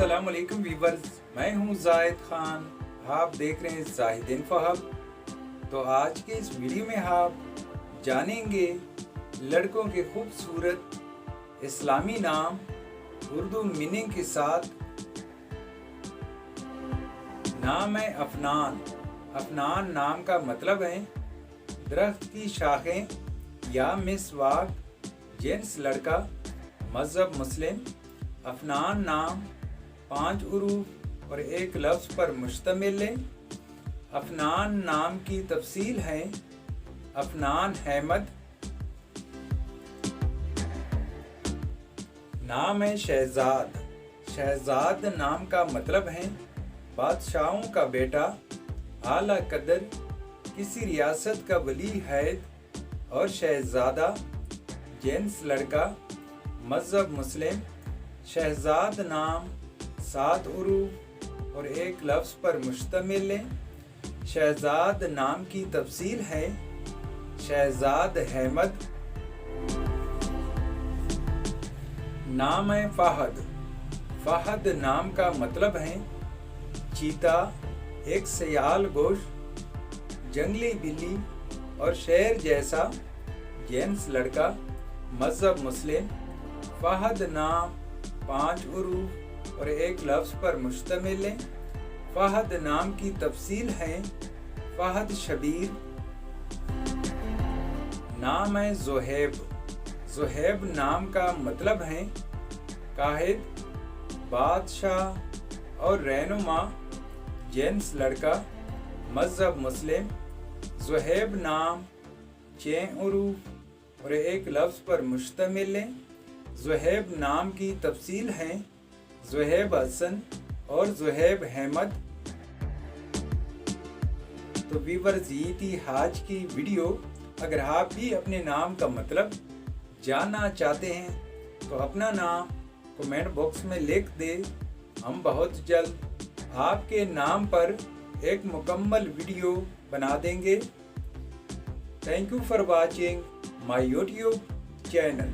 अस्सलाम वालेकुम वीवर्स, मैं हूं जाहिद खान। आप देख रहे हैं जाहिद इन्फो हब। तो आज के इस वीडियो में आप जानेंगे लड़कों के खूबसूरत इस्लामी नाम उर्दू मीनिंग के साथ। नाम है अफनान। अफनान नाम का मतलब है दरख्त की शाखें या मिसवाक। जेंट्स लड़का, मज़हब मुस्लिम। अफनान नाम 5 उरूफ और एक लफ्ज़ पर मुश्तमिल है। अफनान नाम की तफसील है अफनान अहमद। नाम है शहजाद। शहजाद नाम का मतलब है बादशाहों का बेटा, आला कदर, किसी रियासत का वली हैद और शहजादा। जेंट्स लड़का, मज़हब मुस्लिम। शहजाद नाम 7 उरूफ और एक लफ्ज़ पर मुश्तमिल है। शहजाद नाम की तफसील है शहजाद अहमद। नाम है फ़हद। फ़हद नाम का मतलब है चीता, एक सयाल गोश, जंगली बिल्ली और शेर जैसा। जेंट्स लड़का, मज़हब मुस्लिम। फ़हद नाम 5 उरूफ और एक लफ्ज़ पर मुश्तमिल है। फ़हद नाम की तफसील है फ़हद शबीर। नाम है ज़ुहैब। ज़ुहैब नाम का मतलब है काहिद, बादशाह और रहनुमा। जेंट्स लड़का, मज़हब मुस्लिम। ज़ुहैब नाम 6 उरूफ और एक लफ्ज़ पर मुश्तमिल है। ज़ुहैब नाम की तफसील है ज़ुहैब हसन और ज़ुहैब अहमद। तो व्यूअर्स, ये थी आज की वीडियो। अगर आप भी अपने नाम का मतलब जानना चाहते हैं तो अपना नाम कमेंट बॉक्स में लिख दें। हम बहुत जल्द आपके नाम पर एक मुकम्मल वीडियो बना देंगे। Thank you for watching my YouTube channel.